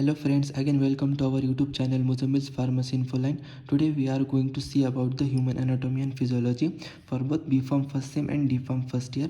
Hello friends, again welcome to our YouTube channel Muzammil's Pharmacy Infoline. Today we are going to see about the human anatomy and physiology for both B.Pharm first sem and D.Pharm first year.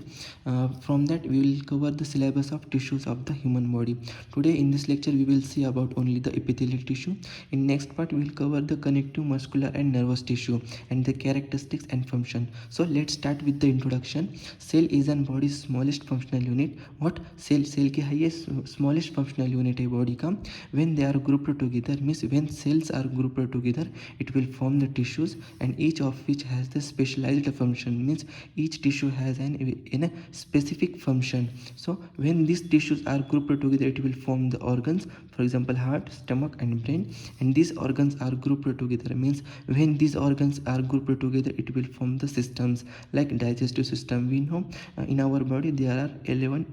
From that we will cover the syllabus of tissues of the human body. Today in this lecture we will see about only the epithelial tissue. In next part we will cover the connective, muscular and nervous tissue and the characteristics and function. So let's start with the introduction. Cell is an body's smallest functional unit. What? Cell की है ये smallest functional unit है body का. When they are grouped together, means when cells are grouped together, it will form the tissues, and each of which has the specialized function, means each tissue has a specific function. So when these tissues are grouped together, it will form the organs, for example heart, stomach and brain. And these organs are grouped together, means when these organs are grouped together, it will form the systems like digestive system. We know in our body there are 11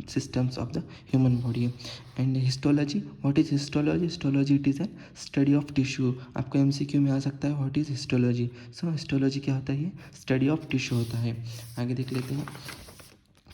systems of the human body. And histology, what is histology? Histology it is a study of tissue. आपको MCQ में आ सकता है what is histology. So histology क्या होता है? ये study of tissue होता है. आगे देख लेते हैं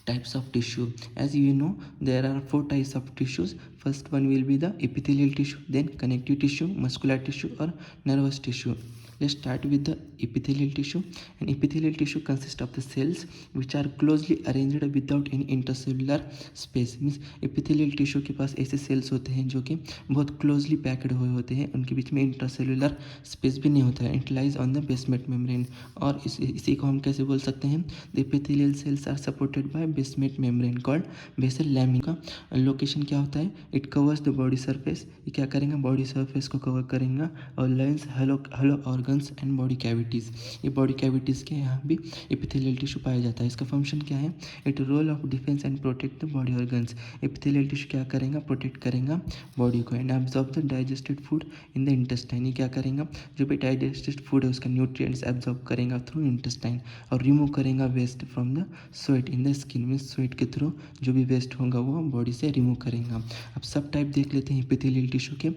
types of tissue. As you know, there are 4 types of tissues. First one will be the epithelial tissue, then connective tissue, muscular tissue or nervous tissue. Let's start with the epithelial tissue. And epithelial tissue consists of the cells which are closely arranged without any intercellular space. Means epithelial tissue के पास ऐसे cells होते हैं जो कि बहुत closely packed हुए होते हैं, उनके बीच में intercellular space भी नहीं होता है. It lies on the basement membrane. और इसी को हम कैसे बोल सकते हैं? The epithelial cells are supported by basement membrane called basal lamina. Location क्या होता है? It covers the body surface. ये क्या करेंगे? बॉडी सरफेस को कवर करेंगे. और lines hello organs and body cavities, ये बॉडी कैविटीज़ के यहाँ भी एपिथेलियल टिश्यू पाया जाता है. इसका फंक्शन क्या है? It role of defence and protect the body organs. Epithelial tissue क्या करेगा? प्रोटेक्ट करेगा बॉडी को. And absorb the digested food in the intestine. ये क्या करेगा? जो भी डाइजेस्टेड फूड है उसका न्यूट्रिएंट्स एब्जॉर्ब करेगा थ्रू इंटेस्टाइन. और रिमूव करेगा waste from the sweat in the skin. Mean sweat के थ्रू जो भी वेस्ट होगा वो बॉडी से रिमूव करेगा. अब सब टाइप देख लेते हैं एपिथेलियल टिश्यू के.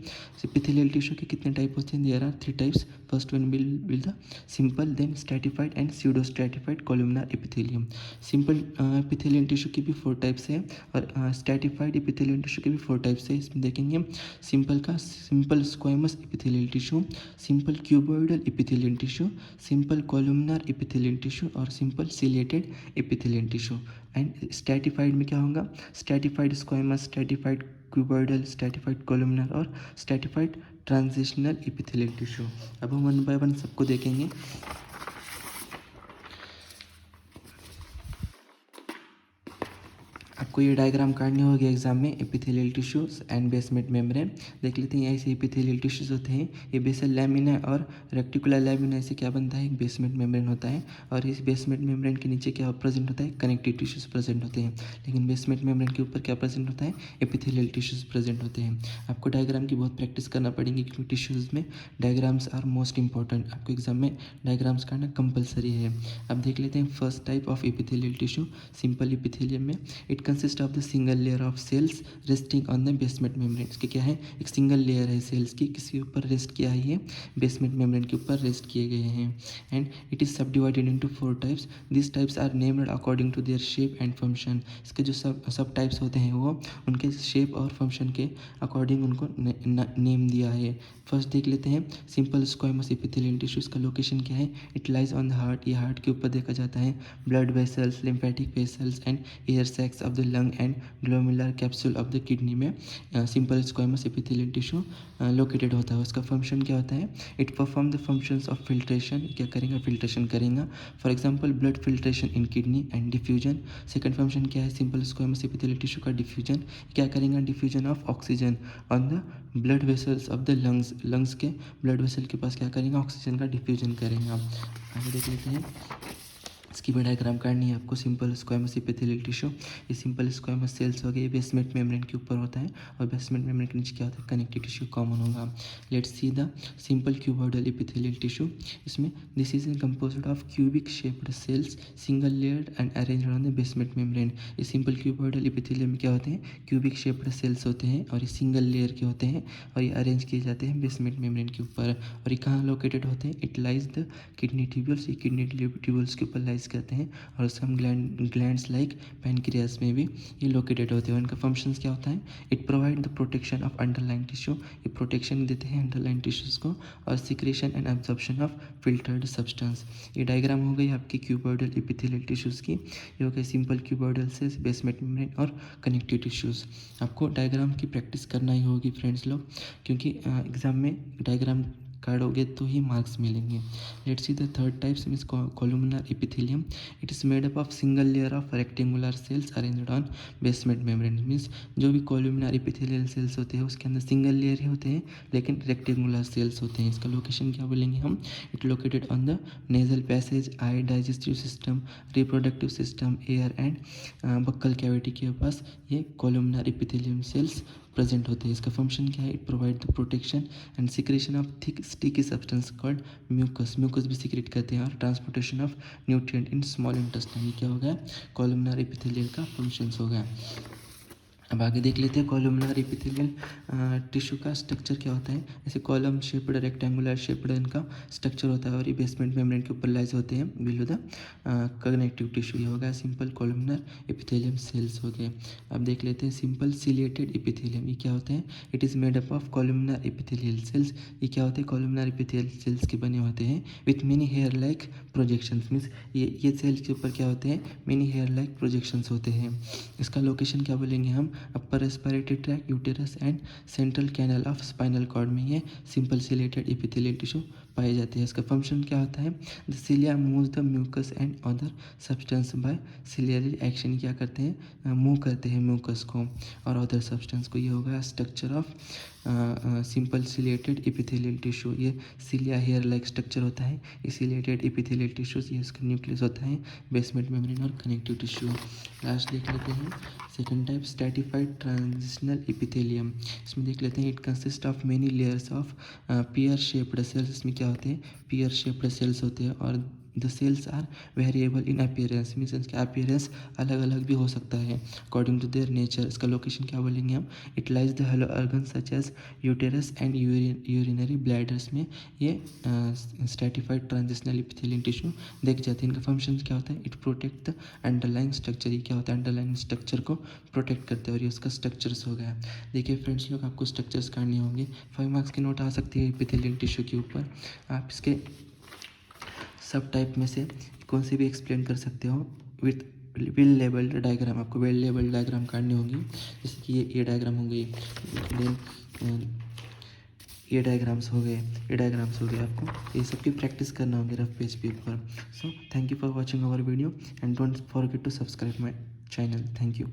एपिथेलियल टिश्यू के कितने टाइप होते हैं? There are 3 types. First one will the simple, then stratified and pseudo stratified columnar epithelium. Simple epithelial tissue की भी 4 टाइप्स है और stratified epithelial tissue के भी 4 टाइप्स है. इसमें देखेंगे सिंपल का simple squamous epithelial tissue, simple cuboidal epithelial tissue, simple columnar epithelial tissue और simple ciliated epithelial tissue. And stratified में क्या होगा? Stratified squamous, stratified cuboidal, stratified columnar और स्ट्रेटिफाइड ट्रांजिशनल एपिथेलियल टिश्यू. अब हम 1 बाय 1 सबको देखेंगे. आपको ये डायग्राम काटनी होगी एग्जाम में. Epithelial tissues and basement membrane देख लेते हैं. ऐसे एपिथेलियल टिश्यूज होते हैं. ये बेसल लैमिना और रेक्टिकुलर लैमिना से क्या बनता है? एक बेसमेंट मेम्ब्रेन होता है. और इस बेसमेंट मेम्ब्रेन के नीचे क्या प्रेजेंट होता है? कनेक्टिव टिश्यूज प्रेजेंट होते हैं. लेकिन बेसमेंट मेम्ब्रेन के ऊपर क्या प्रेजेंट होता है? एपिथेलियल टिश्यूज प्रेजेंट होते हैं. आपको डायग्राम की बहुत प्रैक्टिस करना पड़ेगी क्योंकि टिश्यूज में डायग्राम्स आर मोस्ट इंपॉर्टेंट. आपको एग्जाम में डायग्राम्स करना कंपलसरी है. अब देख लेते हैं first type of epithelial tissue, simple epithelium में. It consist of the single layer of cells resting on the basement membrane. इसके क्या है? एक सिंगल लेयर है सेल्स की, किसी ऊपर रेस्ट किया है, ये बेसमेंट मेम्ब्रेन के ऊपर रेस्ट किए गए हैं. And it is subdivided into 4 types. This types are named according to their shape and function. इसके जो सब टाइप्स होते हैं वो उनके शेप और फंक्शन के अकॉर्डिंग उनको नेम दिया है. फर्स्ट देख लेते हैं सिंपल स्क्वामस एपिथेलियल टिश्यू. इसका लोकेशन क्या है? It lies on the heart. ये हार्ट के ऊपर देखा जाता है. Blood vessels, lymphatic vessels and air sacs of the lung and glomerular capsule of the kidney में simple squamous epithelial tissue located होता है. उसका फंक्शन क्या होता है? It perform the functions of filtration. क्या करेंगे? फिल्ट्रेशन करेंगे. For example blood filtration in kidney and diffusion. Second function क्या है सिंपल स्क्वामस एपिथेलियल टिश्यू का? डिफ्यूजन. क्या करेंगे? Diffusion of oxygen on the blood vessels of the lungs के blood vessel के पास क्या करेंगे? ऑक्सीजन का डिफ्यूजन करेंगे. आगे देख लेते हैं. इसकी भी डायग्राम काटनी है आपको. सिंपल स्क्वामस एपिथेलियल टिश्यू, ये सिंपल स्क्वामस सेल्स हो गए, बेसमेंट मेम्ब्रेन के ऊपर होता है और बेसमेंट मेम्ब्रेन के नीचे क्या होता है? कनेक्टिव टिश्यू कॉमन होगा. Let's see the simple cuboidal epithelial tissue. इसमें this is composed of cubic shaped cells single layered and arranged on the basement membrane. ये सिंपल क्यूबॉइडल एपिथेलियम में क्या होते हैं? क्यूबिक शेप्ड सेल्स होते हैं और ये सिंगल लेयर के होते हैं और ये अरेंज किए जाते हैं बेसमेंट मेम्ब्रेन के ऊपर. और ये कहाँ लोकेटेड होते हैं? It lies the kidney tubules. ये किडनी ट्यूब्यूल्स के ऊपर लाइज थायराइड्स कहते हैं, और सम ग्लैंड्स लाइक पैनक्रियास में भी ये लोकेटेड होते हैं। उनका फंक्शंस क्या होता है? It provide the protection of underline tissue, ये प्रोटेक्शन देते हैं अंडरलाइन टिश्यूज़ को, और secretion and absorption of filtered substance. ये डायग्राम हो गई आपकी क्यूबॉइडल एपिथेलियल टिश्यूज़ की। ये हो गए simple cuboidal cells, basement membrane और कनेक्टिव टिश्यूज़। आपको डायग्राम की प्रैक्टिस करना ही होगी फ्रेंड्स लोग, क्योंकि एग्ज़ाम में डायग्राम काढ़ोगे तो ही मार्क्स मिलेंगे। Let's see the third types means columnar epithelium. It is made up of single layer of rectangular cells arranged on basement membrane. Means जो भी कोलुमिनर एपिथेलियल सेल्स होते हैं उसके अंदर सिंगल लेयर ही होते हैं, लेकिन रेक्टेंगुलर सेल्स होते हैं। इसका लोकेशन क्या बोलेंगे हम? It located on the nasal passage, I, digestive system, reproductive system, air and buccal cavity के पास ये कोलुमिनर एपिथेलियम सेल्स प्रेजेंट होते हैं। इसका फंक्शन क्या है? It provide the protection and secretion of thick sticky substance called mucus. Mucus भी secrete करते हैं, और transportation of nutrient in small intestine. क्या हो गया? कोलुमिनर एपिथेलियल का फंक्शंस हो गया। अब आगे देख लेते हैं कॉलमनर एपिथेलियल टिश्यू का स्ट्रक्चर क्या होता है। ऐसे कॉलम शेप्ड रेक्टेंगुलर शेप्ड इनका स्ट्रक्चर होता है, और ये बेसमेंट मेम्ब्रेन के ऊपर लाइज होते हैं बिलो द कनेक्टिव टिश्यू। ये हो गया सिंपल कॉलमनर एपिथेलियम सेल्स हो गए। अब देख लेते हैं सिंपल सिलिएटेड एपिथेलियम। ये क्या होते हैं? It is made up of columnar epithelial cells. ये क्या होते हैं? कॉलमनर एपिथेलियल सेल्स के बने होते हैं with mini hair like projections. Means ये सेल्स के ऊपर क्या होते हैं? मिनी हेयर लाइक प्रोजेक्शंस होते हैं। इसका लोकेशन क्या बोलेंगे हम? Upper respiratory tract, uterus and central canal of spinal cord में ये सिंपल सिलेटेड एपिथेलियल टिश्यू पाए जाते हैं। इसका फंक्शन क्या होता है? The cilia moves the mucus and other substance by ciliary action. क्या करते हैं? मूव करते हैं म्यूकस को और अदर सब्सटेंस को। ये होगा structure of simple chelated epithelial tissue. ये सिलिया हेयर लाइक स्ट्रक्चर होता है। ये सिलेटेड एपिथेलियल टिश्यूज, ये इसका न्यूक्लियस होता है, बेसमेंट मेम्ब्रेन और कनेक्टिव टिश्यू। लास्ट देख लेते हैं second type stratified transitional epithelium. इसमें देख लेते हैं it consist of many layers of pear shaped cells. इसमें क्या होते हैं? पियर शेप्ड सेल्स होते हैं, और the cells are variable in appearance. Means इसका अपीयरेंस अलग अलग भी हो सकता है अकॉर्डिंग टू देयर नेचर। इसका लोकेशन क्या बोलेंगे हम? It lies the hollow organ such as uterus and urinary bladders में ये स्ट्रैटिफाइड ट्रांजिशनल एपिथेलियल टिश्यू देख जाते हैं। इनका फंक्शन क्या होता है? It protect the underline structure. ये क्या होता है? अंडरलाइन स्ट्रक्चर को प्रोटेक्ट करते हैं, और ये उसका स्ट्रक्चर्स हो गया। देखिए फ्रेंड्स लोग, आपको स्ट्रक्चर्स करने होंगे। 5 मार्क्स की नोट आ सकती है एपिथेलियल टिश्यू के ऊपर। आप इसके सब टाइप में से कौन सी भी एक्सप्लेन कर सकते हो विथ वेल लेबल्ड डायग्राम। आपको वेल लेबल्ड डायग्राम काटनी होगी, जैसे कि ये डायग्राम हो गई, देन ये डायग्राम्स हो गए, ये डायग्राम्स हो गए। आपको ये सब की प्रैक्टिस करना होगी रफ पेज पे ऊपर। So thank you for watching our video and don't forget to subscribe my channel. Thank you.